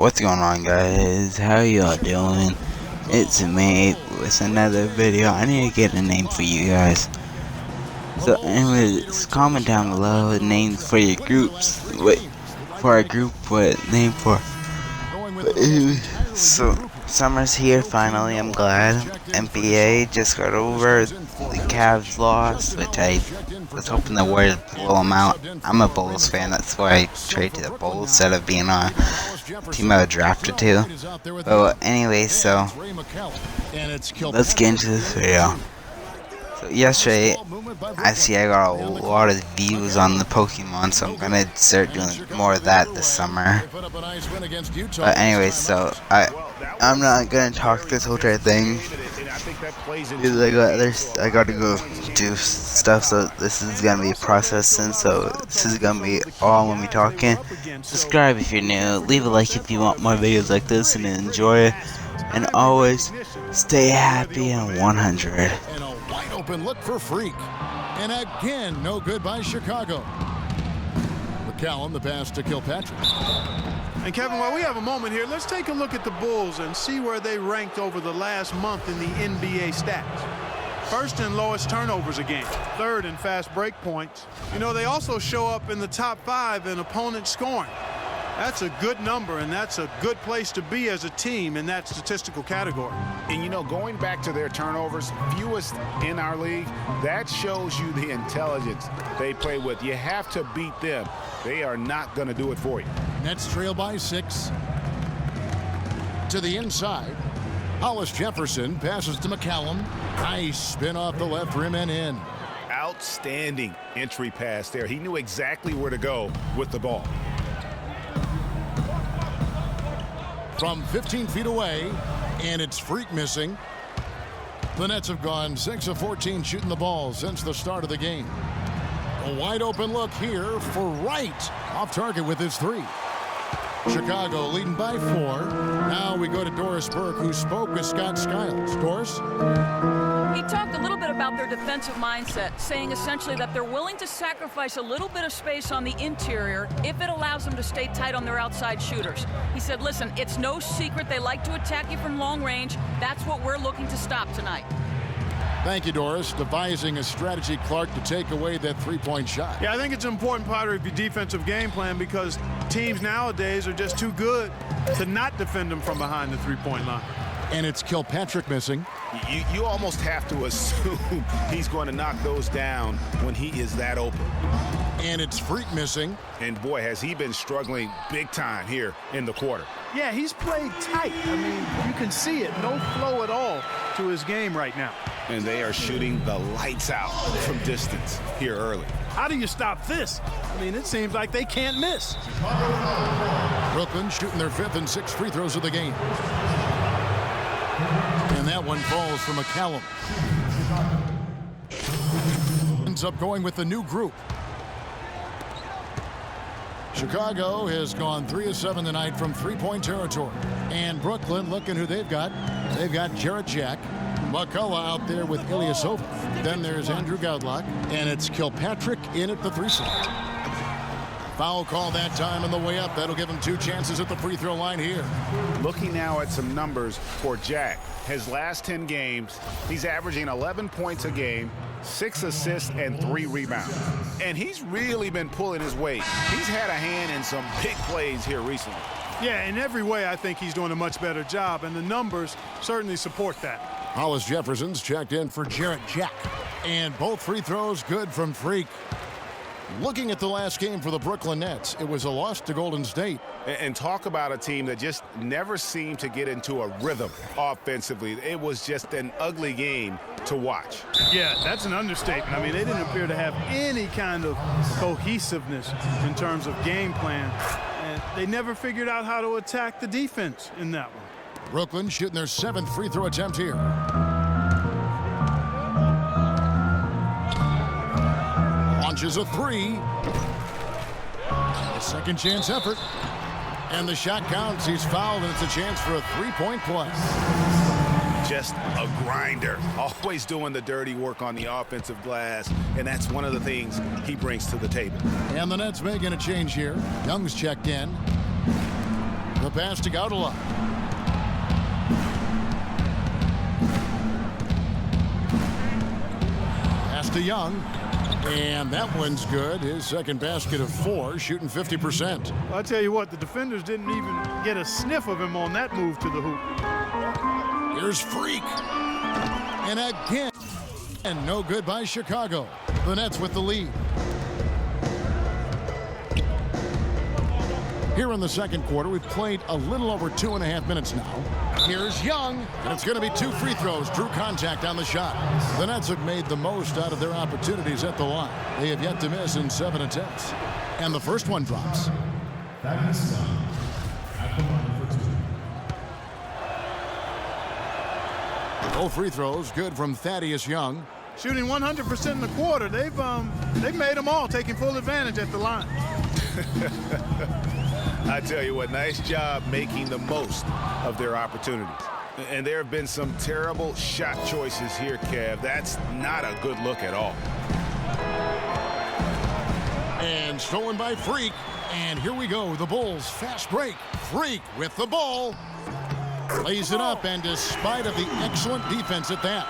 What's going on, guys? How y'all doing? It's me with another video. I need to get a name for you guys. So anyways, comment down below names for your groups. Wait, for a group, what name for? So summer's here finally. I'm glad. NBA just got over. The Cavs lost, which I was hoping the Warriors blow them out. I'm a Bulls fan, that's why I trade to the Bulls instead of being on a team I would drafted to. But anyway, so let's get into this video. So yesterday, I got a lot of views on the Pokemon, so I'm gonna start doing more of that this summer. But anyway, so I'm not gonna talk this whole entire thing because I gotta go do stuff. So this is gonna be a processing. So this is gonna be all when we talking. Subscribe if you're new. Leave a like if you want more videos like this and enjoy it. And always stay happy and 100. Open look for Freak, and again no good by Chicago. McCallum, the pass to Kilpatrick. And Kevin, while we have a moment here, let's take a look at the Bulls and see where they ranked over the last month in the NBA stats. First in lowest turnovers a game, third in fast break points. You know, they also show up in the top 5 in opponent scoring. That's a good number, and that's a good place to be as a team in that statistical category. And, you know, going back to their turnovers, fewest in our league, that shows you the intelligence they play with. You have to beat them. They are not going to do it for you. Nets trail by 6. To the inside. Hollis Jefferson passes to McCallum. Nice spin off the left rim and in. Outstanding entry pass there. He knew exactly where to go with the ball. From 15 feet away, and it's Freak missing. The Nets have gone 6 of 14 shooting the ball since the start of the game. A wide open look here for Wright. Off target with his 3. Chicago leading by 4. Now we go to Doris Burke, who spoke with Scott Skiles. Doris? He talked a little bit about their defensive mindset, saying essentially that they're willing to sacrifice a little bit of space on the interior if it allows them to stay tight on their outside shooters. He said, listen, it's no secret they like to attack you from long range. That's what we're looking to stop tonight. Thank you, Doris. Devising a strategy, Clark, to take away that three-point shot. Yeah, I think it's an important part of your defensive game plan because teams nowadays are just too good to not defend them from behind the three-point line. And it's Kilpatrick missing. You almost have to assume he's going to knock those down when he is that open. And it's Freak missing. And boy, has he been struggling big time here in the quarter. Yeah, he's played tight. I mean, you can see it. No flow at all to his game right now. And they are shooting the lights out from distance here early. How do you stop this? I mean, it seems like they can't miss. Brooklyn shooting their 5th and 6th free throws of the game. And that one falls for McCallum. Ends up going with the new group. Chicago has gone 3 of 7 tonight from three-point territory. And Brooklyn, looking who they've got. They've got Jarrett Jack. McCullough out there with Ilyasova. Then there's Andrew Godlock. And it's Kilpatrick in at the 3 slot. Foul call that time on the way up. That'll give him 2 chances at the free throw line here. Looking now at some numbers for Jack. His last 10 games, he's averaging 11 points a game, 6 assists, and 3 rebounds. And he's really been pulling his weight. He's had a hand in some big plays here recently. Yeah, in every way, I think he's doing a much better job, and the numbers certainly support that. Hollis Jefferson's checked in for Jarrett Jack. And both free throws good from Freak. Looking at the last game for the Brooklyn Nets, it was a loss to Golden State. And talk about a team that just never seemed to get into a rhythm offensively. It was just an ugly game to watch. Yeah, that's an understatement. I mean, they didn't appear to have any kind of cohesiveness in terms of game plan. And they never figured out how to attack the defense in that one. Brooklyn shooting their 7th free throw attempt here. Launches a 3. A second chance effort. And the shot counts. He's fouled, and it's a chance for a 3-point play. Just a grinder. Always doing the dirty work on the offensive glass, and that's one of the things he brings to the table. And the Nets making a change here. Young's checked in. The pass to Gaudala. Pass to Young. And that one's good. His second basket of 4, shooting 50%. Well, I'll tell you what, the defenders didn't even get a sniff of him on that move to the hoop. Here's Freak. And again, and no good by Chicago. The Nets with the lead. Here in the second quarter, we've played a little over 2.5 minutes now. Here's Young, and it's going to be 2 free throws. Drew contact on the shot. The Nets have made the most out of their opportunities at the line. They have yet to miss in 7 attempts. And the first one drops. Both free throws good from Thaddeus Young. Shooting 100% in the quarter. They've made them all, taking full advantage at the line. I tell you what, nice job making the most of their opportunities. And there have been some terrible shot choices here, Kev. That's not a good look at all. And stolen by Freak. And here we go, the Bulls fast break. Freak with the ball. Lays it up, and despite of the excellent defense at that.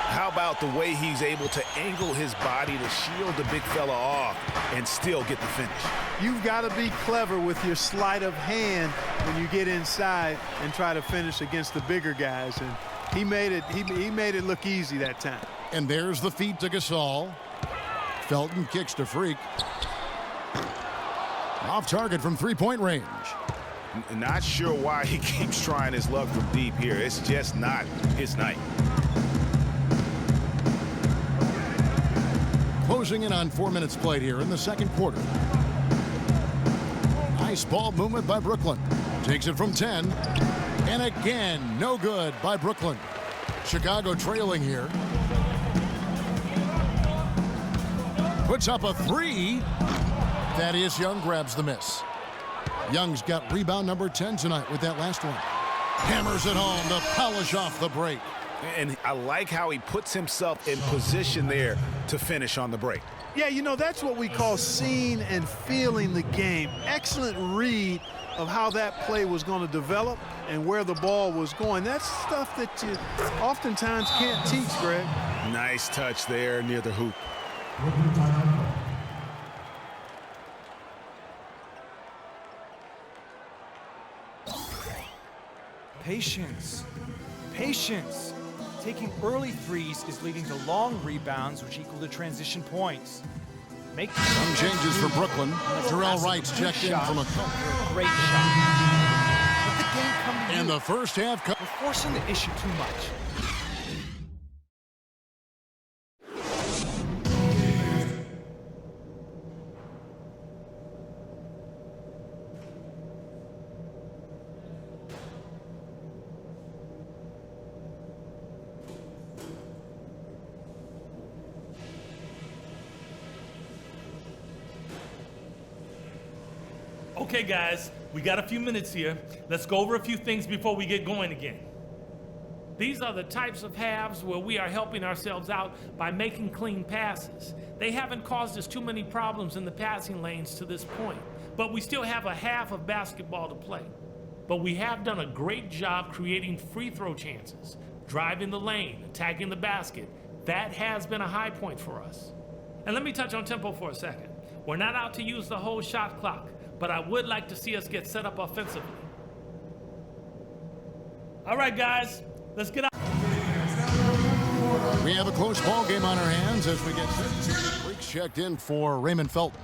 How about the way he's able to angle his body to shield the big fella off and still get the finish? You've got to be clever with your sleight of hand when you get inside and try to finish against the bigger guys. And he made it look easy that time. And there's the feed to Gasol. Felton kicks to Freak. Off target from 3-point range. Not sure why he keeps trying his luck from deep here. It's just not his night. Closing in on 4 minutes played here in the second quarter. Nice ball movement by Brooklyn. Takes it from 10. And again, no good by Brooklyn. Chicago trailing here. Puts up a 3. Thaddeus Young grabs the miss. Young's got rebound number 10 tonight with that last one. Hammers it home to polish off the break. And I like how he puts himself in position there to finish on the break. Yeah, you know, that's what we call seeing and feeling the game. Excellent read of how that play was going to develop and where the ball was going. That's stuff that you oftentimes can't teach, Greg. Nice touch there near the hoop. Patience. Patience. Taking early threes is leading to long rebounds, which equal to transition points. Make some changes for Brooklyn. Jarrell Wright's checked in from a great shot. Let the game come to you. And the first half. We're forcing the issue too much. Okay, guys, we got a few minutes here. Let's go over a few things before we get going again. These are the types of halves where we are helping ourselves out by making clean passes. They haven't caused us too many problems in the passing lanes to this point, but we still have a half of basketball to play. But we have done a great job creating free throw chances, driving the lane, attacking the basket. That has been a high point for us. And let me touch on tempo for a second. We're not out to use the whole shot clock, but I would like to see us get set up offensively. All right, guys, let's get out. We have a close ball game on our hands as we get Freak's checked in for Raymond Felton.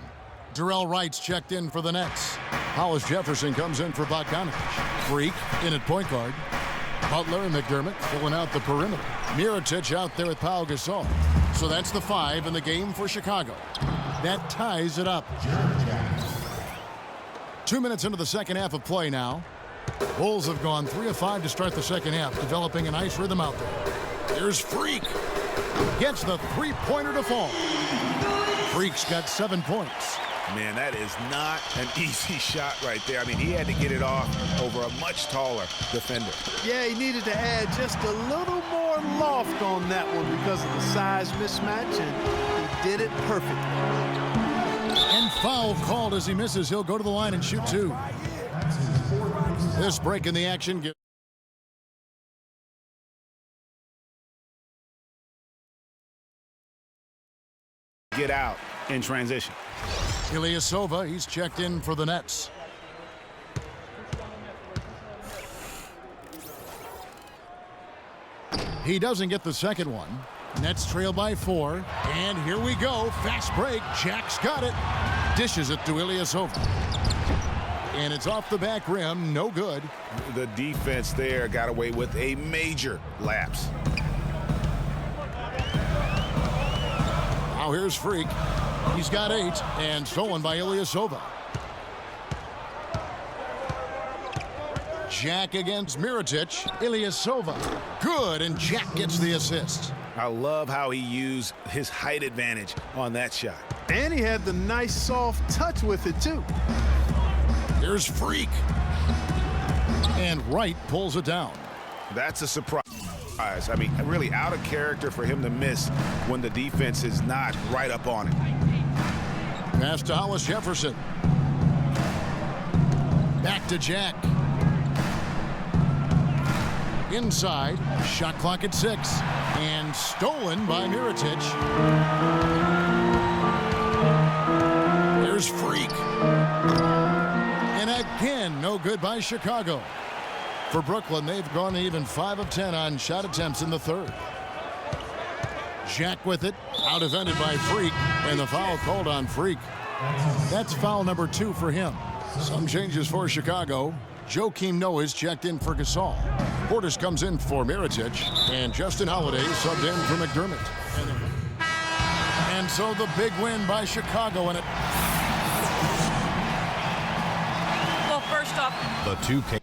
Jarrell Wright's checked in for the Nets. Hollis Jefferson comes in for Bogdanovich. Freak in at point guard. Butler and McDermott filling out the perimeter. Mirotic out there with Pau Gasol. So that's the 5 in the game for Chicago. That ties it up. 2 minutes into the second half of play now. Bulls have gone 3 of 5 to start the second half, developing a nice rhythm out there. Here's Freak. Gets the three-pointer to fall. Freak's got 7 points. Man, that is not an easy shot right there. I mean, he had to get it off over a much taller defender. Yeah, he needed to add just a little more loft on that one because of the size mismatch, and he did it perfectly. And foul called as he misses. He'll go to the line and shoot 2. This break in the action. Get out in transition. Ilyasova, he's checked in for the Nets. He doesn't get the second one. Nets trail by 4. And here we go. Fast break. Jack's got it. Dishes it to Ilyasova. And it's off the back rim. No good. The defense there got away with a major lapse. Now here's Freak. He's got 8 and stolen by Ilyasova. Jack against Mirotic. Ilyasova. Good, and Jack gets the assist. I love how he used his height advantage on that shot. And he had the nice soft touch with it too. Here's Freak. And Wright pulls it down. That's a surprise. I mean, really out of character for him to miss when the defense is not right up on him. Pass to Hollis Jefferson. Back to Jack. Inside. Shot clock at 6. And stolen by Mirotic. There's Freak. And again, no good by Chicago. For Brooklyn, they've gone even 5 of 10 on shot attempts in the third. Jack with it, out evented by Freak, and the foul called on Freak. That's foul number 2 for him. Some changes for Chicago. Joakim Noah's checked in for Gasol. Portis comes in for Mirotic, and Justin Holiday subbed in for McDermott. And so the big win by Chicago, and it. Well, first off, The 2K